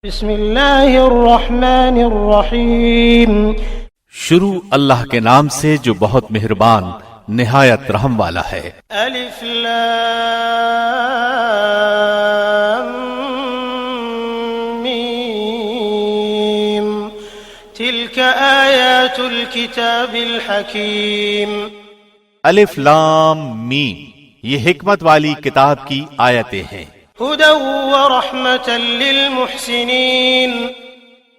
بسم اللہ الرحمن الرحیم، شروع اللہ کے نام سے جو بہت مہربان نہایت رحم والا ہے۔ الف لام میم، تلک آیات الکتاب الحکیم۔ الف لام میم، یہ حکمت والی کتاب کی آیتیں ہیں۔ ہدی ورحمۃ للمحسنین،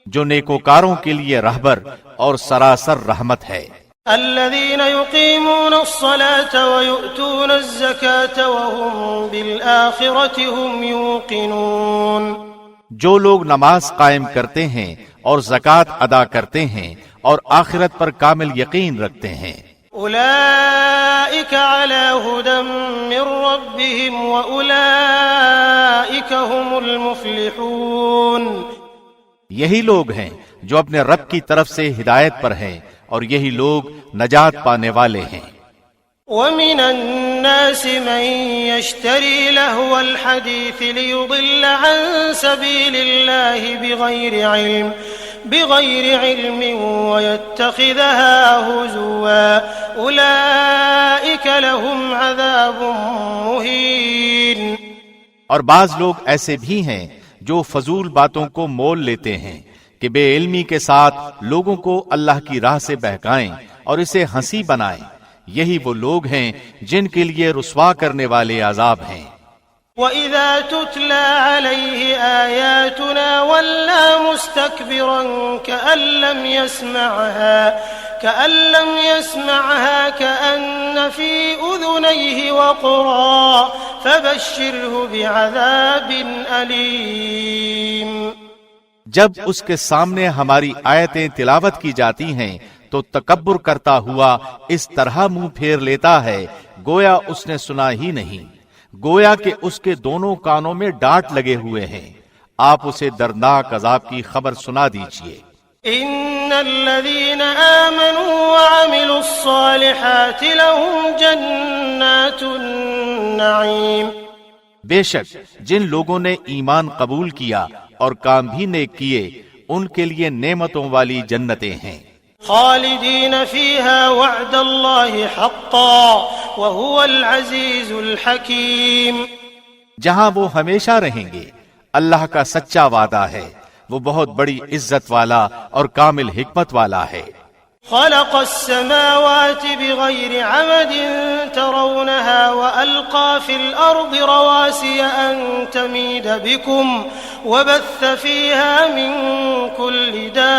جو نیکوکاروں کے لیے رہبر اور سراسر رحمت ہے۔ الذین یقیمون الصلاة ویؤتون الزکاة وهم بالآخرة هم یوقنون، جو لوگ نماز قائم کرتے ہیں اور زکوٰۃ ادا کرتے ہیں اور آخرت پر کامل یقین رکھتے ہیں۔ اولئک علی ھدی من ربہم واولئک هم المفلحون، یہی لوگ ہیں جو اپنے رب کی طرف سے ہدایت پر ہیں اور یہی لوگ نجات پانے والے ہیں۔ ومن الناس من يشتري لهو الحديث ليضل عن سبيل الله بغير علم ويتخذها هزوا أولئك لهم عذاب مهين۔ اور بعض لوگ ایسے بھی ہیں جو فضول باتوں کو مول لیتے ہیں کہ بے علمی کے ساتھ لوگوں کو اللہ کی راہ سے بہکائیں اور اسے ہنسی بنائیں، یہی وہ لوگ ہیں جن کے لیے رسوا کرنے والے عذاب ہیں۔ وَإِذَا تُتْلَى عَلَيْهِ آيَاتُنَا وَلَّى مُسْتَكْبِرًا كَأَن لَّمْ يَسْمَعْهَا كَأَنَّ فِي أُذُنَيْهِ وَقْرًا فَبَشِّرْهُ بِعَذَابٍ أَلِيمٍ۔ جب اس کے سامنے ہماری آیتیں تلاوت کی جاتی ہیں تو تکبر کرتا ہوا اس طرح منہ پھیر لیتا ہے گویا اس نے سنا ہی نہیں، گویا کہ اس کے دونوں کانوں میں ڈانٹ لگے ہوئے ہیں۔ آپ اسے دردناک عذاب کی خبر سنا دیجئے۔ ان الذين آمنوا وعملوا الصالحات لهم جنات النعیم، بے شک جن لوگوں نے ایمان قبول کیا اور کام بھی نیک کیے ان کے لیے نعمتوں والی جنتیں ہیں۔ خالدین فیہا وعد اللہ حقا وہو العزیز الحکیم، جہاں وہ ہمیشہ رہیں گے، اللہ کا سچا وعدہ ہے، وہ بہت بڑی عزت والا اور کامل حکمت والا ہے۔ خلق السماوات بغير عمد ترونها وألقى في الأرض رواسي أن تميد بكم وبث فيها من كل دابة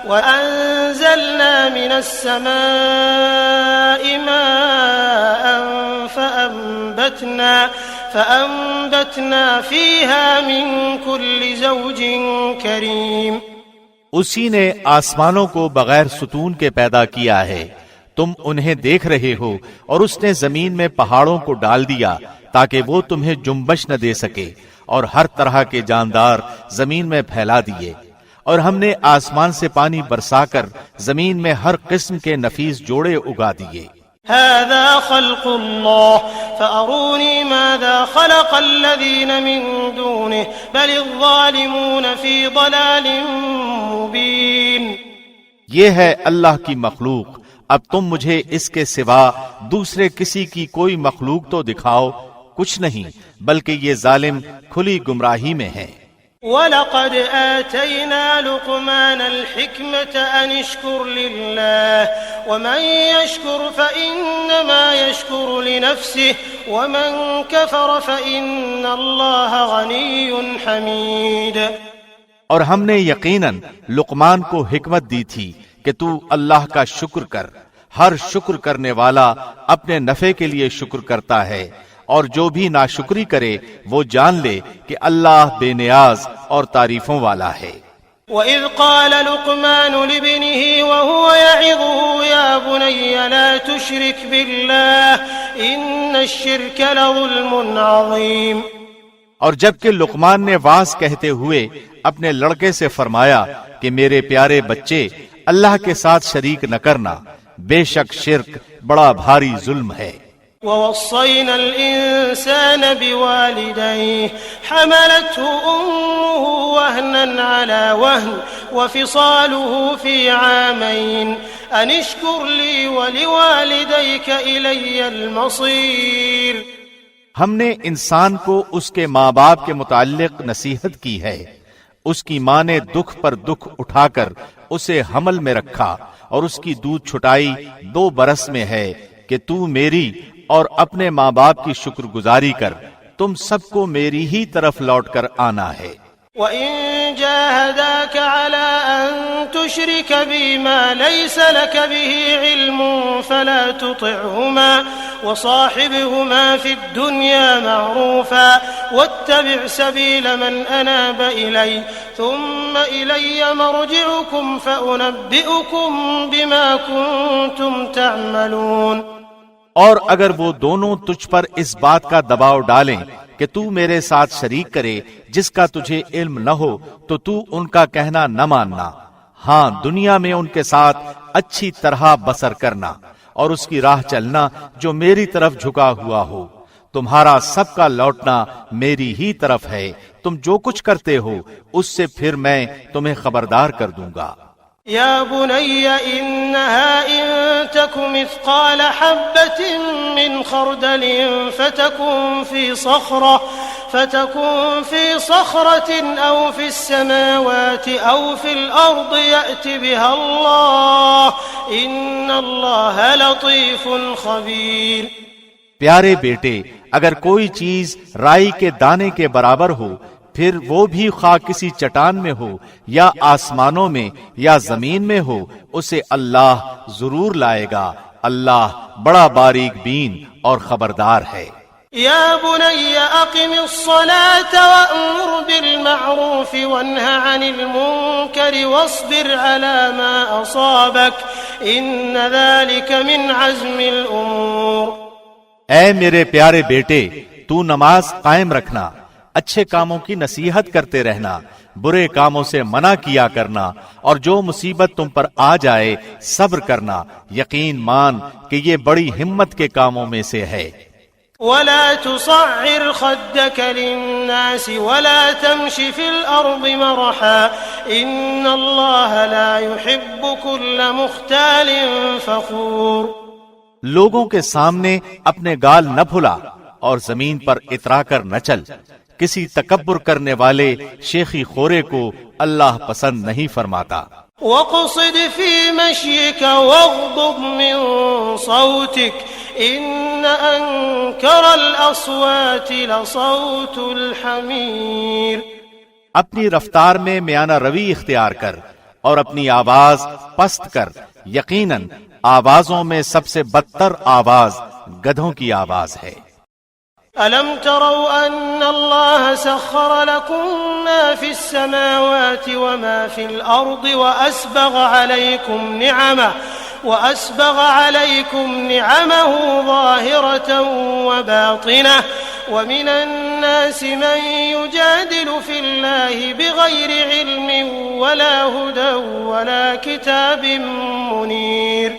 وأنزلنا من السماء ماء فأنبتنا فيها من كل زوج كريم۔ اسی نے آسمانوں کو بغیر ستون کے پیدا کیا ہے، تم انہیں دیکھ رہے ہو، اور اس نے زمین میں پہاڑوں کو ڈال دیا تاکہ وہ تمہیں جنبش نہ دے سکے، اور ہر طرح کے جاندار زمین میں پھیلا دیے، اور ہم نے آسمان سے پانی برسا کر زمین میں ہر قسم کے نفیس جوڑے اگا دیے۔ هذا خلق الله فأروني ماذا خلق الذين من دونه بل الظالمون في ضلال مبين۔ یہ ہے اللہ کی مخلوق، اب تم مجھے اس کے سوا دوسرے کسی کی کوئی مخلوق تو دکھاؤ، کچھ نہیں، بلکہ یہ ظالم کھلی گمراہی میں ہیں۔ وَلَقَدْ آتَيْنَا لُقْمَانَ الْحِكْمَةَ أَنِ اشْكُرْ لِلَّهِ وَمَنْ يَشْكُرْ فَإِنَّمَا يَشْكُرُ لِنَفْسِهِ وَمَنْ كَفَرَ فَإِنَّ اللَّهَ غَنِيٌّ حَمِيدٌ۔ اور ہم نے یقیناً لقمان کو حکمت دی تھی کہ تو اللہ کا شکر کر، ہر شکر کرنے والا اپنے نفع کے لیے شکر کرتا ہے، اور جو بھی ناشکری کرے وہ جان لے کہ اللہ بے نیاز اور تعریفوں والا ہے۔ وَإِذْ قَالَ لُقْمَانُ لِابْنِهِ وَهُوَ يَعِظُهُ يَا بُنَيَّ لَا تُشْرِكْ بِاللَّهِ إِنَّ الشِّرْكَ لَظُلْمٌ عَظِيمٌ۔ اور جبکہ لقمان نے واعظ کہتے ہوئے اپنے لڑکے سے فرمایا کہ میرے پیارے بچے، اللہ کے ساتھ شریک نہ کرنا، بے شک شرک بڑا بھاری ظلم ہے۔ ووصينا الإنسان بوالديه حملته أمه وهنا على وهن وفصاله في عامين أن اشكر لي ولوالديك إلي المصير۔ ہم نے انسان کو اس کے ماں باپ کے متعلق نصیحت کی ہے۔ اس کی ماں نے دکھ پر دکھ اٹھا کر اسے حمل میں رکھا اور اس کی دودھ چھٹائی 2 برس میں ہے کہ تو میری اور اپنے ماں باپ کی شکر گزاری کر، تم سب کو میری ہی طرف لوٹ کر آنا ہے۔ وَإِن جَاهَدَاكَ عَلَىٰ أَن تُشْرِكَ بِي مَا لَيْسَ لَكَ بِهِ عِلْمٌ فَلَا تُطِعْهُمَا وَصَاحِبْهُمَا فِي الدُّنْيَا مَعْرُوفًا وَاتَّبِعْ سَبِيلَ مَنْ أَنَابَ إِلَيَّ ثُمَّ إِلَيَّ مَرْجِعُكُمْ فَأُنَبِّئُكُمْ بِمَا كُنتُمْ تَعْمَلُونَ۔ اور اگر وہ دونوں تجھ پر اس بات کا دباؤ ڈالیں کہ تو میرے ساتھ شریک کرے جس کا تجھے علم نہ ہو تو تو ان کا کہنا نہ ماننا، ہاں دنیا میں ان کے ساتھ اچھی طرح بسر کرنا اور اس کی راہ چلنا جو میری طرف جھکا ہوا ہو۔ تمہارا سب کا لوٹنا میری ہی طرف ہے، تم جو کچھ کرتے ہو اس سے پھر میں تمہیں خبردار کر دوں گا۔ يا بني إنها إن تك مثقال حبة من خردل فتكن في صخرة أو في السماوات أو في الأرض يأت بها الله إن الله لطيف خبير۔ پیارے بیٹے، اگر کوئی چیز رائی کے دانے کے برابر ہو، پھر وہ بھی خواہ کسی چٹان میں ہو یا آسمانوں میں یا زمین میں ہو، اسے اللہ ضرور لائے گا۔ اللہ بڑا باریک بین اور خبردار ہے۔ يا بني أقم الصلاة وأمر بالمعروف وانه عن المنكر واصبر على ما أصابك إن ذلك من عزم الأمور۔ اے میرے پیارے بیٹے، تو نماز قائم رکھنا، اچھے کاموں کی نصیحت کرتے رہنا، برے کاموں سے منع کیا کرنا، اور جو مصیبت تم پر آ جائے صبر کرنا، یقین مان کہ یہ بڑی ہمت کے کاموں میں سے ہے۔ ولا تصعر خدك للناس ولا تمش في الأرض مرحا إن الله لا يحب كل مختال فخور۔ لوگوں کے سامنے اپنے گال نہ بھلا اور زمین پر اترا کر نہ چل، کسی تکبر کرنے والے شیخی خورے کو اللہ پسند نہیں فرماتا۔ وَاقْصِدْ فِي مَشْيِكَ وَاغْضُضْ مِن صَوْتِكَ إِنَّ أَنكَرَ الْأَصْوَاتِ لَصَوْتُ الْحَمِيرِ۔ اپنی رفتار میں میانہ روی اختیار کر اور اپنی آواز پست کر، یقیناً آوازوں میں سب سے بدتر آواز گدھوں کی آواز ہے۔ أَلَمْ تَرَوْا أَنَّ اللَّهَ سَخَّرَ لَكُم مَّا فِي السَّمَاوَاتِ وَمَا فِي الْأَرْضِ وَأَسْبَغَ عَلَيْكُمْ نِعَمَهُ ظَاهِرَةً وَبَاطِنَةً وَمِنَ النَّاسِ مَن يُجَادِلُ فِي اللَّهِ بِغَيْرِ عِلْمٍ وَلَا هُدًى وَلَا كِتَابٍ مُنِيرٍ۔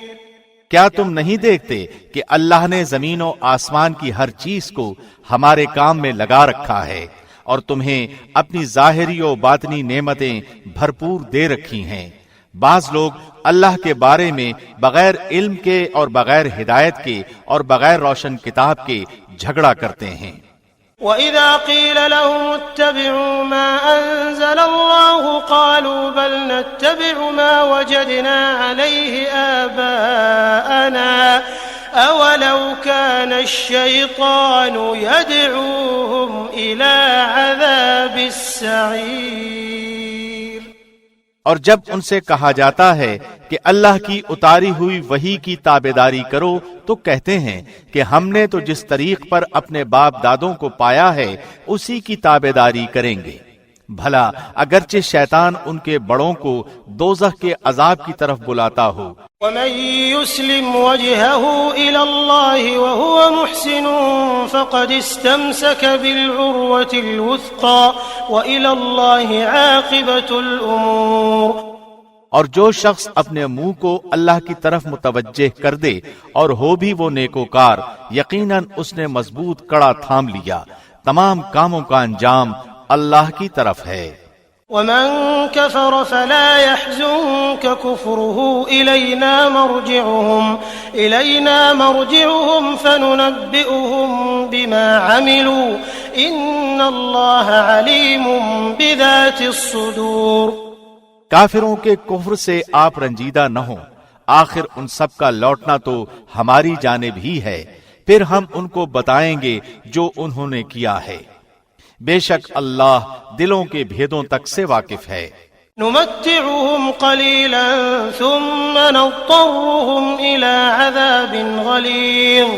کیا تم نہیں دیکھتے کہ اللہ نے زمین و آسمان کی ہر چیز کو ہمارے کام میں لگا رکھا ہے اور تمہیں اپنی ظاہری و باطنی نعمتیں بھرپور دے رکھی ہیں۔ بعض لوگ اللہ کے بارے میں بغیر علم کے اور بغیر ہدایت کے اور بغیر روشن کتاب کے جھگڑا کرتے ہیں۔ وَإِذَا قِيلَ لَهُمُ اتَّبِعُوا مَا أَنزَلَ اللَّهُ قَالُوا بَلْ نَتَّبِعُ مَا وَجَدْنَا عَلَيْهِ آبَاءَنَا أَوَلَوْ كَانَ الشَّيْطَانُ يَدْعُوهُمْ إِلَى عَذَابِ السَّعِيرِ۔ اور جب ان سے کہا جاتا ہے کہ اللہ کی اتاری ہوئی وحی کی تابعداری کرو تو کہتے ہیں کہ ہم نے تو جس طریق پر اپنے باپ دادوں کو پایا ہے اسی کی تابعداری کریں گے۔ بھلا اگرچہ شیطان ان کے بڑوں کو دوزخ کے عذاب کی طرف بلاتا ہو۔ وَمَن يُسْلِمْ وَجْهَهُ إِلَى اللَّهِ وَهُوَ مُحْسِنٌ فَقَدِ اسْتَمْسَكَ بِالْعُرْوَةِ الْوُثْقَى وَإِلَى اللَّهِ عَاقِبَةُ الْأُمُورِ۔ اور جو شخص اپنے منہ کو اللہ کی طرف متوجہ کر دے اور ہو بھی وہ نیکوکار، یقیناً اس نے مضبوط کڑا تھام لیا۔ تمام کاموں کا انجام اللہ کی طرف ہے۔ ومن كفر فلا يحزنك كفره إلينا مرجعهم فننبئهم بما عملوا إن الله عليم بذات الصدور۔ کافروں کے کفر سے آپ رنجیدہ نہ ہوں، آخر ان سب کا لوٹنا تو ہماری جانب ہی ہے، پھر ہم ان کو بتائیں گے جو انہوں نے کیا ہے۔ بے شک اللہ دلوں کے بھیدوں تک سے واقف ہے۔ نمتعهم قليلا ثم نضطرهم إلى عذاب غليظ۔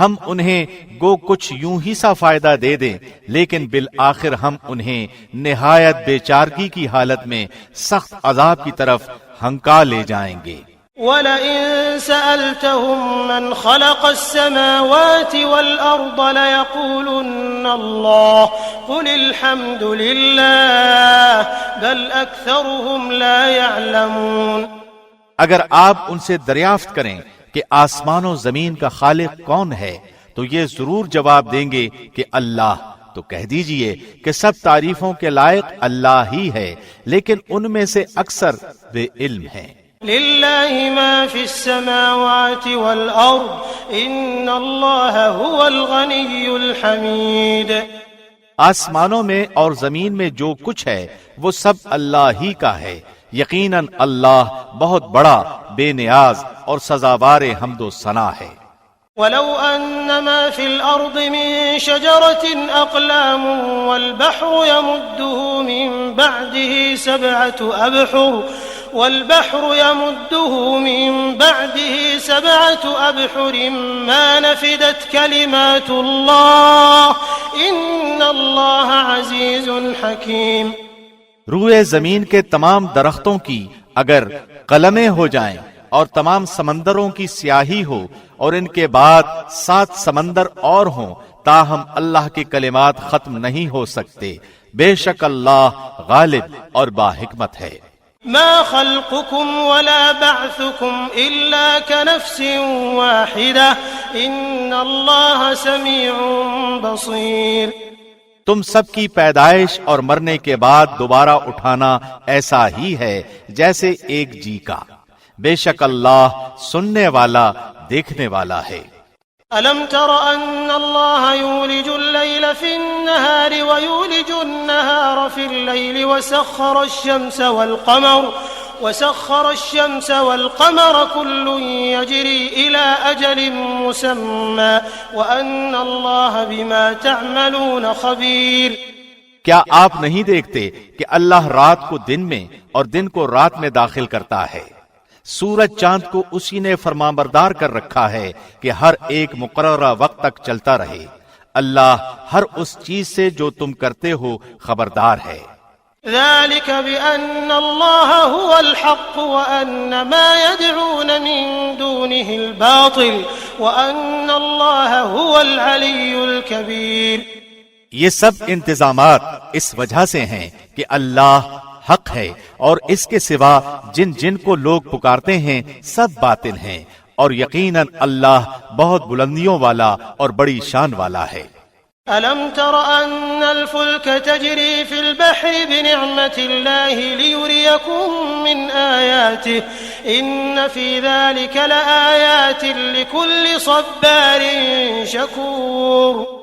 ہم انہیں گو کچھ یوں ہی سا فائدہ دے دیں، لیکن بالآخر ہم انہیں نہایت بے چارگی کی حالت میں سخت عذاب کی طرف ہنکا لے جائیں گے۔ وَلَئِن سَأَلْتَهُم مَّنْ خَلَقَ السَّمَاوَاتِ وَالْأَرْضَ لَيَقُولُنَّ اللَّهُ قُلِ الْحَمْدُ لِلَّهِ بَلْ أَكْثَرُهُمْ لَا يَعْلَمُونَ۔ اگر آپ ان سے دریافت کریں کہ آسمان و زمین کا خالق کون ہے تو یہ ضرور جواب دیں گے کہ اللہ، تو کہہ دیجئے کہ سب تعریفوں کے لائق اللہ ہی ہے، لیکن ان میں سے اکثر بے علم ہیں۔ لِلَّهِ مَا فِي السَّمَاوَاتِ وَالْأَرْضِ إِنَّ اللَّهَ هُوَ الْغَنِيُّ الْحَمِيدُ۔ آسمانوں میں اور زمین میں جو کچھ ہے وہ سب اللہ ہی کا ہے، یقیناً اللہ بہت بڑا، بے نیاز اور سزاوار حمد و ثنا ہے۔ وَلَوْ أَنَّ مَا فِي الْأَرْضِ مِن شَجَرَةٍ أَقْلَامٌ وَالْبَحْرُ يَمُدُّهُ مِن بَعْدِهِ سَبْعَةُ أَبْحُرٍ مَا نَفِدَتْ كَلِمَاتُ اللَّهِ إِنَّ اللَّهَ عَزِيزٌ حَكِيمٌ۔ روئے زمین کے تمام درختوں کی اگر قلمیں ہو جائیں اور تمام سمندروں کی سیاہی ہو اور ان کے بعد 7 سمندر اور ہوں، تاہم اللہ کے کلمات ختم نہیں ہو سکتے۔ بے شک اللہ غالب اور باحکمت ہے۔ ما خلقكم ولا بعثكم إلا كنفس واحدة إن الله سميع بصير۔ تم سب کی پیدائش اور مرنے کے بعد دوبارہ اٹھانا ایسا ہی ہے جیسے ایک جی کا۔ بے شک اللہ سننے والا، دیکھنے والا ہے۔ أَلَمْ تَرَ أَنَّ اللَّهَ يُولِجُ اللَّيْلَ فِي النَّهَارِ وَيُولِجُ النَّهَارَ فِي اللَّيْلِ وَسَخَّرَ الشَّمْسَ وَالْقَمَرَ كُلٌّ يَجْرِي إِلَى أَجَلٍ مُّسَمًّى وَأَنَّ اللَّهَ بِمَا تَعْمَلُونَ خَبِيرٌ۔ کیا آپ نہیں دیکھتے کہ اللہ رات کو دن میں اور دن کو رات میں داخل کرتا ہے؟ سورج چاند کو اسی نے فرمانبردار کر رکھا ہے کہ ہر ایک مقررہ وقت تک چلتا رہے۔ اللہ ہر اس چیز سے جو تم کرتے ہو خبردار ہے۔ ذلك بأن الله هو الحق وأن ما يدعون من دونه الباطل وأن الله هو العلي الكبير۔ یہ سب انتظامات اس وجہ سے ہیں کہ اللہ حق ہے اور اس کے سوا جن جن کو لوگ پکارتے ہیں سب باطل ہیں، اور یقیناً اللہ بہت بلندیوں والا اور بڑی شان والا ہے۔ أَلَمْ تَرَ أَنَّ الْفُلْكَ تَجْرِي فِي الْبَحْرِ بِنِعْمَةِ اللَّهِ لِيُرِيَكُم مِّنْ آيَاتِهِ إِنَّ فِي ذَلِكَ لَآيَاتٍ لِكُلِّ صَبَّارٍ شَكُورٍ۔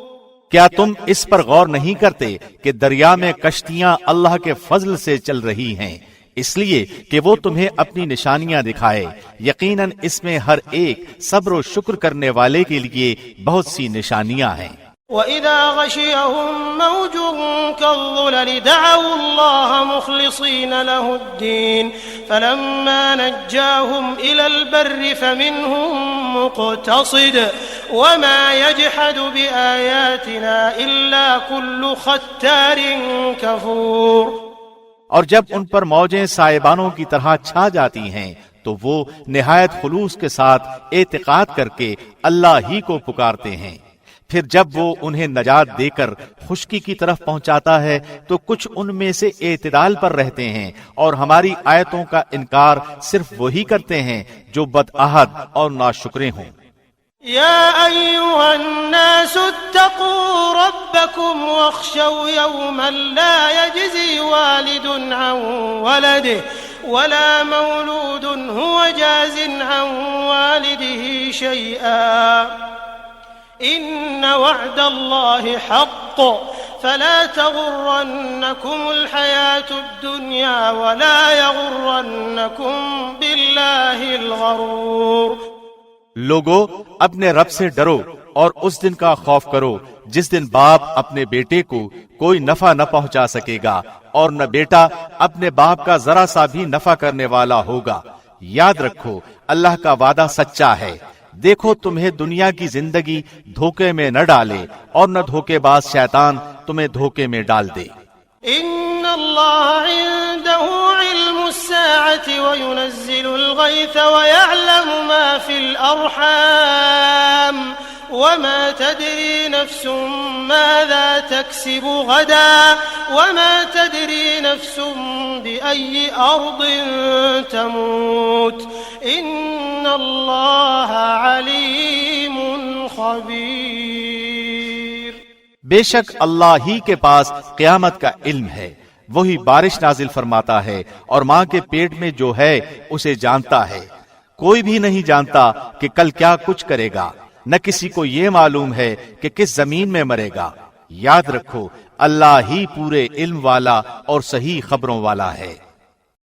کیا تم اس پر غور نہیں کرتے کہ دریا میں کشتیاں اللہ کے فضل سے چل رہی ہیں، اس لیے کہ وہ تمہیں اپنی نشانیاں دکھائے؟ یقیناً اس میں ہر ایک صبر و شکر کرنے والے کے لیے بہت سی نشانیاں ہیں۔ وَإِذَا غَشِيَهُم مَّوْجٌ كَالظُّلَلِ دَعَوُا اللَّهَ مُخْلِصِينَ لَهُ الدِّينَ فَلَمَّا نَجَّاهُمْ إِلَى الْبَرِّ فَمِنْهُم مُّقْتَصِدٌ وَمَا يَجْحَدُ بِآيَاتِنَا إِلَّا كُلُّ خَتَّارٍ كَفُورٍ۔ اور جب ان پر موجیں سائبانوں کی طرح چھا جاتی ہیں تو وہ نہایت خلوص کے ساتھ اعتقاد کر کے اللہ ہی کو پکارتے ہیں، پھر جب وہ انہیں نجات دے کر خشکی کی طرف پہنچاتا ہے تو کچھ ان میں سے اعتدال پر رہتے ہیں، اور ہماری آیتوں کا انکار صرف وہی کرتے ہیں جو بدعہد اور ناشکرے ہوں۔ يا أيها الناس اتقوا ربكم واخشوا يوما لا يجزي والد عن ولده ولا مولود هو جاز عن والده شيئا إن وعد الله حق فلا تغرنكم الحياة الدنيا ولا يغرنكم بالله الغرور۔ لوگو، اپنے رب سے ڈرو اور اس دن کا خوف کرو جس دن باپ اپنے بیٹے کو کوئی نفع نہ پہنچا سکے گا اور نہ بیٹا اپنے باپ کا ذرا سا بھی نفع کرنے والا ہوگا۔ یاد رکھو اللہ کا وعدہ سچا ہے۔ دیکھو تمہیں دنیا کی زندگی دھوکے میں نہ ڈالے اور نہ دھوکے باز شیطان تمہیں دھوکے میں ڈال دے۔ إن الله عنده علم الساعة وينزل الغيث ويعلم ما في الأرحام وما تدري نفس ماذا تكسب غدا وما تدري نفس بأي أرض تموت إن الله عليم خبير۔ بے شک اللہ ہی کے پاس قیامت کا علم ہے، وہی بارش نازل فرماتا ہے اور ماں کے پیٹ میں جو ہے اسے جانتا ہے۔ کوئی بھی نہیں جانتا کہ کل کیا کچھ کرے گا، نہ کسی کو یہ معلوم ہے کہ کس زمین میں مرے گا۔ یاد رکھو اللہ ہی پورے علم والا اور صحیح خبروں والا ہے۔